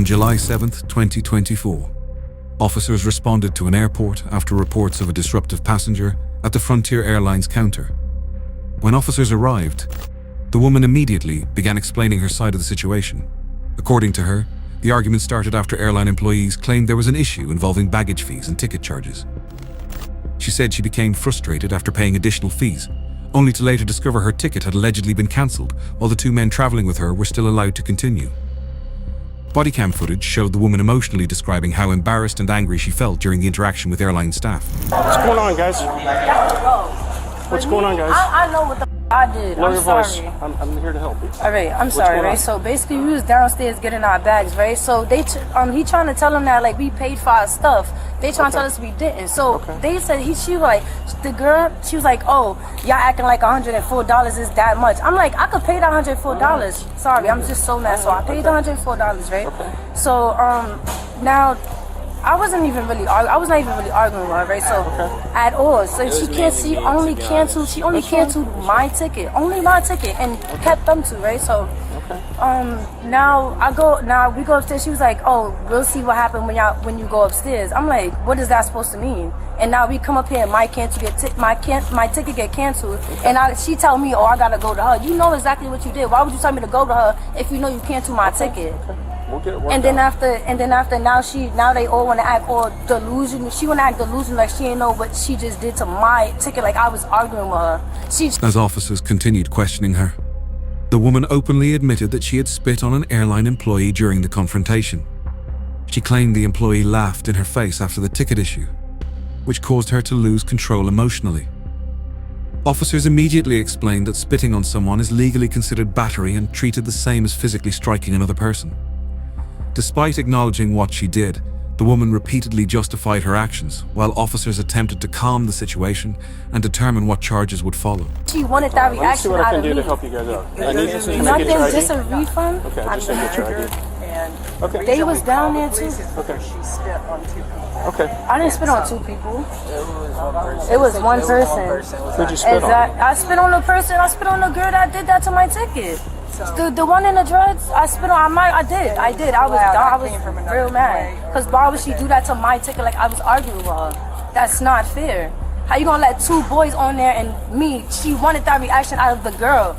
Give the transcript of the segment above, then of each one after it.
On July 7th, 2024, officers responded to an airport after reports of a disruptive passenger at the Frontier Airlines counter. When officers arrived, the woman immediately began explaining her side of the situation. According to her, the argument started after airline employees claimed there was an issue involving baggage fees and ticket charges. She said she became frustrated after paying additional fees, only to later discover her ticket had allegedly been cancelled while the two men traveling with her were still allowed to continue. Bodycam footage showed the woman emotionally describing how embarrassed and angry she felt during the interaction with airline staff. What's going on, guys? What's going on, guys? I know what the I did. Lower I'm sorry. your voice. I'm here to help you. All right, I'm sorry, right? So basically, we was downstairs getting our bags, right? So he trying to tell them that like we paid for our stuff. They trying to tell us we didn't. So they said she was like the girl. She was like, oh, y'all acting like $104 is that much. I'm like, I could pay that $104. Sorry, I'm just so mad. So I paid the $104, right? Okay. So now. I wasn't even really arguing with her, right? So at all. So she only canceled my ticket, only my ticket, and kept them two, right? So now we go upstairs. She was like, oh, we'll see what happened when you go upstairs. I'm like, what is that supposed to mean? And now we come up here and my ticket get canceled, and she tell me, oh, I gotta go to her. You know exactly what you did. Why would you tell me to go to her if you know you canceled my ticket? We'll get it worked and then out. after now they all want to act all delusional. She want to act delusional like she didn't know what she just did to my ticket, like I was arguing with her. As officers continued questioning her, the woman openly admitted that she had spit on an airline employee during the confrontation. She claimed the employee laughed in her face after the ticket issue, which caused her to lose control emotionally. Officers immediately explained that spitting on someone is legally considered battery and treated the same as physically striking another person. Despite acknowledging what she did, the woman repeatedly justified her actions, while officers attempted to calm the situation and determine what charges would follow. She wanted that reaction out of me. Let me see what I can do to help you guys out. I need you to Nothing, get your ID. just a refund. Okay, just to get your ID. Okay. They was down there too. Okay. She spit on two people. Okay. I didn't spit on two people. It was one person. It was one person. Who'd you spit on? I spit on the person. I spit on the girl that did that to my ticket. The one in the dreads, I spit on. I did. I was real mad. Cause why would she do that to my ticket? Like I was arguing with her. That's not fair. How you gonna let two boys on there and me? She wanted that reaction out of the girl.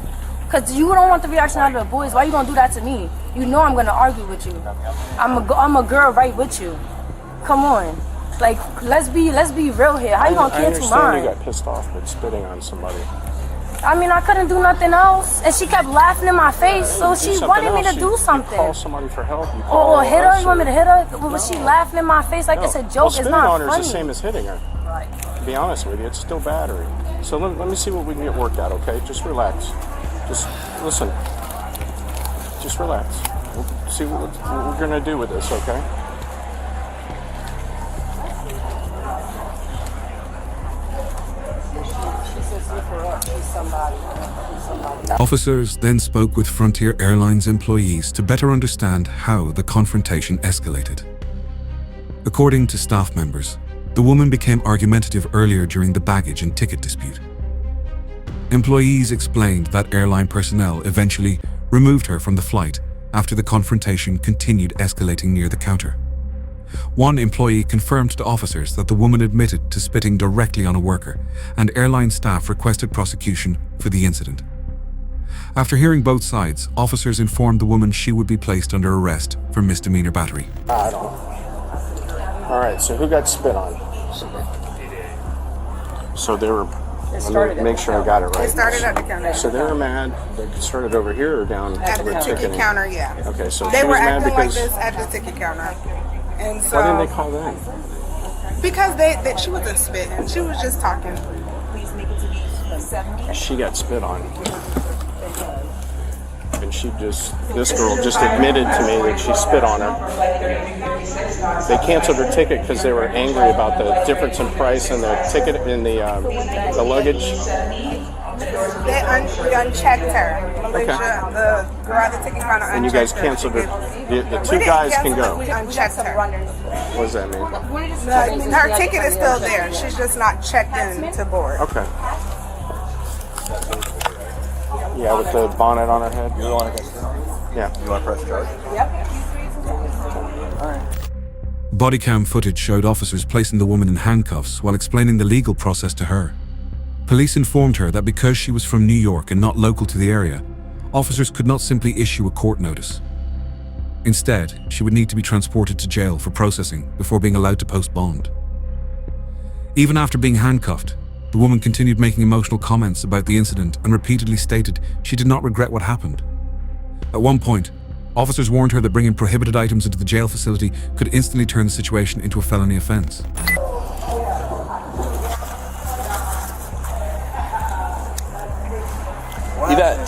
Cause you don't want the reaction out of the boys. Why you gonna do that to me? You know I'm gonna argue with you. I'm a girl right with you. Come on. Like let's be real here. How you gonna cancel mine? I understand you got pissed off with spitting on somebody. I mean, I couldn't do nothing else, and she kept laughing in my face, so she wanted me to do something. You call somebody for help. Or hit her? You want me to hit her? Was she laughing in my face like it's a joke? It's not funny. Spitting on her is the same as hitting her. Right. To be honest with you, it's still battery. So let me see what we can get worked out, okay? Just relax. Just listen. Just relax. We'll see what we're gonna do with this, okay? Officers then spoke with Frontier Airlines employees to better understand how the confrontation escalated. According to staff members, the woman became argumentative earlier during the baggage and ticket dispute. Employees explained that airline personnel eventually removed her from the flight after the confrontation continued escalating near the counter. One employee confirmed to officers that the woman admitted to spitting directly on a worker, and airline staff requested prosecution for the incident. After hearing both sides, officers informed the woman she would be placed under arrest for misdemeanor battery. I don't. All right, so who got spit on? So they were, let me make sure I got it right. It started at the counter. So they were mad. They started over here or down At the ticket counter, yeah. Okay, so They she were was mad acting like because... this at the ticket counter. And so, Why didn't they call them? because she wasn't spitting. She was just talking. She got spit on. And this girl just admitted to me that she spit on her. They canceled her ticket because they were angry about the difference in price and the ticket in the luggage. They unchecked her. Okay. The girl at the ticket counter unchecked her. And you guys canceled her. The two guys can go. We unchecked her. What does that mean? Her ticket is still there. She's just not checked in to board. Okay. Yeah, with the bonnet on her head. You want to get Yeah. You want to press charge? Yep. Bodycam footage showed officers placing the woman in handcuffs while explaining the legal process to her. Police informed her that because she was from New York and not local to the area, officers could not simply issue a court notice. Instead, she would need to be transported to jail for processing before being allowed to post bond. Even after being handcuffed, the woman continued making emotional comments about the incident and repeatedly stated she did not regret what happened. At one point, officers warned her that bringing prohibited items into the jail facility could instantly turn the situation into a felony offense. Yvette,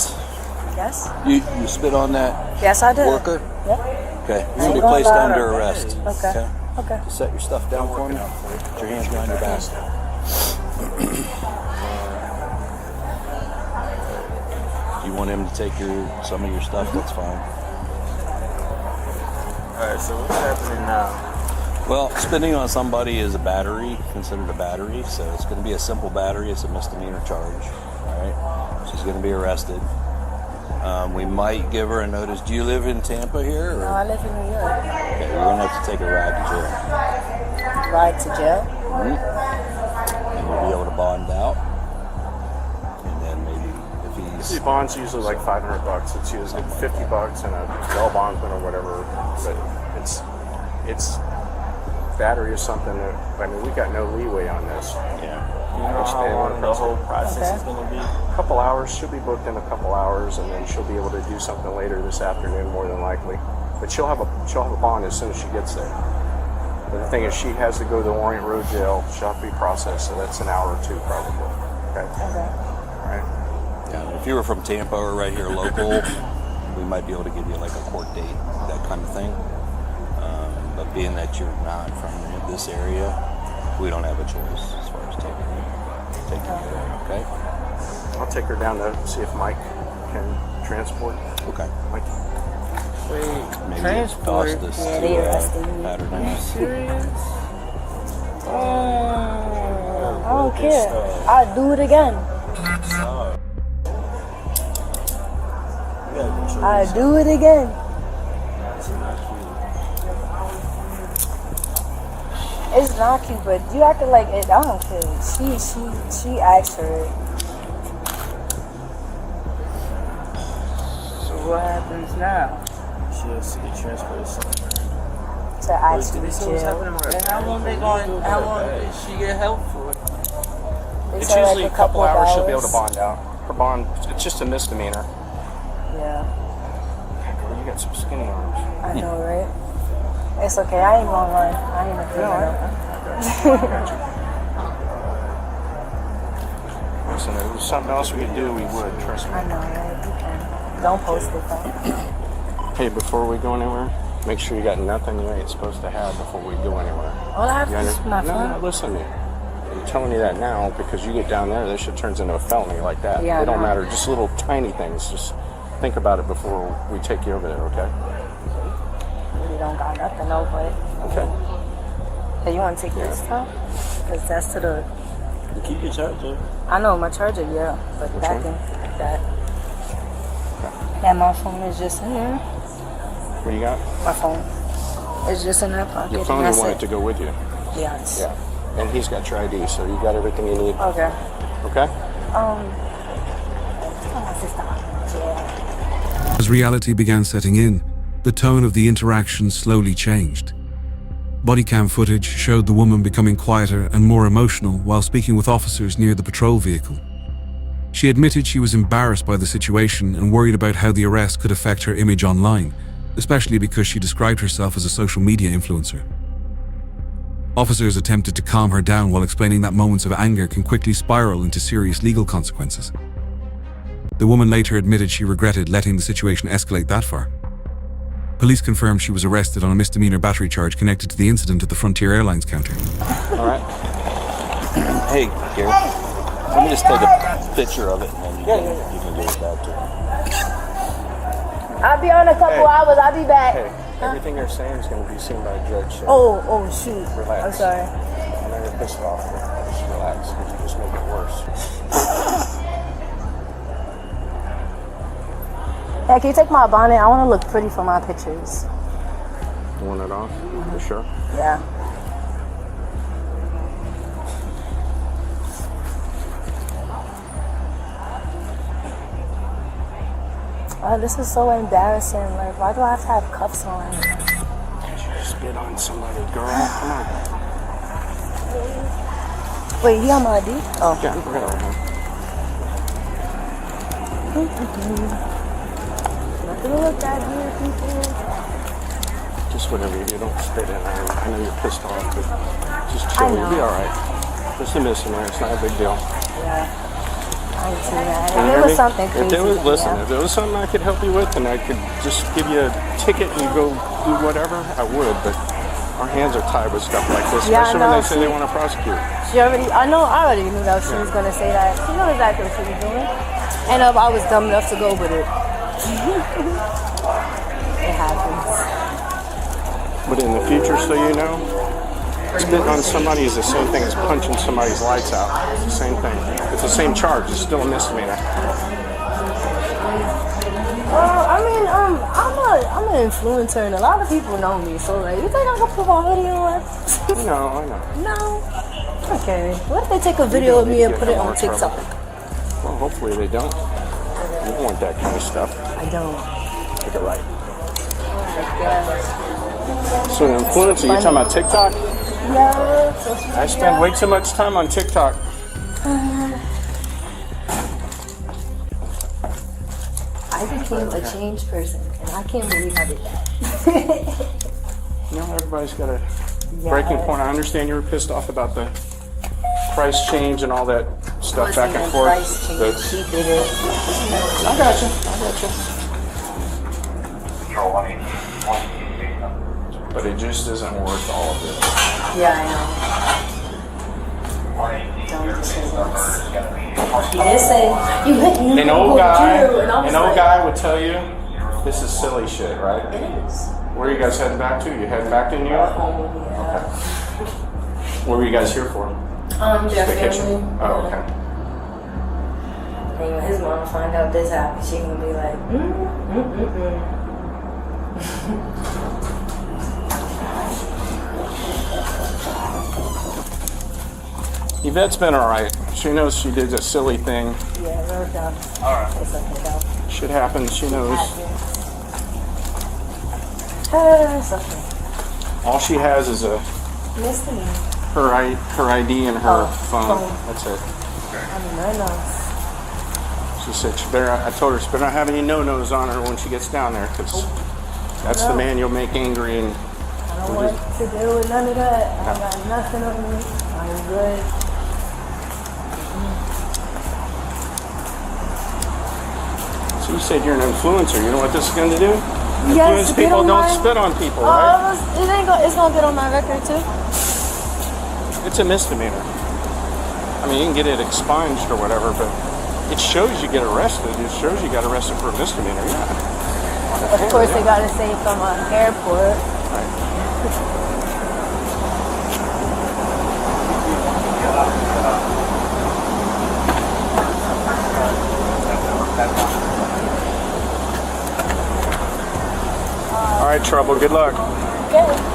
Yes? you spit on that Yes, I did. worker? Yep. Okay, you're going to be placed under arrest. Okay. Okay. Just set your stuff down for me. Put your hands behind your back. If you want him to take some of your stuff, that's fine. Alright, so what's happening now? Well, spitting on somebody is a battery, considered a battery, so it's going to be a simple battery. It's a misdemeanor charge. All right, she's going to be arrested. We might give her a notice. Do you live in Tampa here? Or? No, I live in New York. Okay, you're going to have to take a ride to jail. Ride to jail? Mm-hmm. And you'll be able to bond out. And then maybe if he's... The bond's usually like $500. It's usually $50 and a bail bondsman or whatever. But it's battery is something that, I mean, we got no leeway on this. Yeah. You know how long the whole process is going to be? A couple hours. She'll be booked in a couple hours, and then she'll be able to do something later this afternoon, more than likely. But she'll have a bond as soon as she gets there. But the thing is, she has to go to the Orient Road Jail. She'll have to be processed, so that's an hour or two probably. Okay. All right. Yeah. If you were from Tampa or right here local, we might be able to give you like a court date, that kind of thing. But being that you're not from this area, we don't have a choice as far as taking you there, okay? I'll take her down to see if Mike can transport. Okay. Mike. Wait, Maybe transport? it's cost us Yeah, they arrested to me. Pattern. Serious? I don't care. I'll do it again. I'll do it again. It's not cute, but you acting like it. I don't care. She asked for it. So what happens now? She has to get transported somewhere. To actually So what's happening jail. right now? How long did she get help for? They It's said like usually a couple of hours she'll be able to bond out. Her bond, it's just a misdemeanor. Yeah, Girl, you got some skinny arms. I know, right? It's okay. I ain't gonna run. I ain't a criminal. Listen, if there was something else we could do, we would. Trust me. I know, right? You can. Don't post it though. Hey, before we go anywhere, make sure you got nothing you ain't supposed to have before we go anywhere. All I have You is my No, phone. listen to me. I'm telling you that now because you get down there, this shit turns into a felony like that. Yeah, It don't I know. matter. Just little tiny things. Just think about it before we take you over there, okay? Really don't got nothing though, but Okay. hey, you want to take this stuff? Because that's to the. Keep your charger. I know my charger, yeah, but Which that one? can that. And my phone is just in there. What do you got? My phone is just in that pocket. Your phone, and you that's want it. it to go with you. Yes. Yeah. And he's got your ID, so you got everything you need. Okay. Okay? Tell my sister. Yeah. As reality began setting in, the tone of the interaction slowly changed. Bodycam footage showed the woman becoming quieter and more emotional while speaking with officers near the patrol vehicle. She admitted she was embarrassed by the situation and worried about how the arrest could affect her image online, especially because she described herself as a social media influencer. Officers attempted to calm her down while explaining that moments of anger can quickly spiral into serious legal consequences. The woman later admitted she regretted letting the situation escalate that far. Police confirmed she was arrested on a misdemeanor battery charge connected to the incident at the Frontier Airlines counter. All right. Hey, Gary, let me just take a picture of it and then you can give it back to him. I'll be on a couple hours. I'll be back. Hey, everything you're saying is going to be seen by a judge. So Oh, shoot. relax. I'm sorry. I know you're pissed off, but just relax because you just make it worse. Hey, can you take my bonnet? I want to look pretty for my pictures. pulling it off. For sure. Yeah. Oh, this is so embarrassing. Like, why do I have to have cuffs on? Spit on somebody, girl. Come on. Wait, he got my ID? Oh. Get rid of him. Nothing to look at here, people. Just whatever you do, don't spit in. I know you're pissed off, but just chill. You'll be alright. Just a misdemeanor. It's not a big deal. Yeah. I ain't seen that. You If hear it was me? something crazy. If there was, listen, yeah. if there was something I could help you with and I could just give you a ticket and you go do whatever, I would, but our hands are tied with stuff like this, Yeah, especially I when know. they say they want to prosecute. She already, I already knew that she was going to say that. She knew exactly what she was doing. And I was dumb enough to go with it. It happens. But in the future, so you know, spitting on somebody is the same thing as punching somebody's lights out. It's the same thing. It's the same charge. It's still a misdemeanor. I mean, I'm an influencer and a lot of people know me. So, like, you think I can put my video on? I know. No. Okay. What if they take a video of me and put it on TikTok? Well, hopefully they don't. You don't want that kind of stuff. I don't. Take it right. So an influencer, you're talking about TikTok? Yeah. I spend way too much time on TikTok. I became a changed person, and I can't believe I did that. You know, everybody's got a breaking point. I understand you were pissed off about the price change and all that stuff back and forth. Price change. She did it. I got you. But it just isn't worth all of it. Yeah, I know. Don't say this. He did say, you hit me. An old guy would tell you, this is silly shit, right? It is. Where are you guys heading back to? You heading back to New York? Yeah. Okay. What were you guys here for? Their Vacation? family. Oh, okay. And when his mom find out this happened, she gonna be like, Yvette's been alright. She knows she did a silly thing. Yeah, real dumb. Alright. It's okay though. Shit happens, she knows. It's okay. All she has is a Misdemeanor. her ID and her phone. phone. That's it. I mean, I know. She said she better. I told her she better not have any no-nos on her when she gets down there, because that's the man you'll make angry. And I don't want to deal with none of that. I got nothing on me. I'm good. so you said you're an influencer. You know what this is going to do? Yes, Influence get people on don't my- spit on people, right? It's gonna get on my record too. It's a misdemeanor. I mean, you can get it expunged or whatever, but it shows you get arrested. It shows you got arrested for a misdemeanor. Yeah. Of course, they gotta say from an airport. Right. All right, Trouble. Good luck. Okay.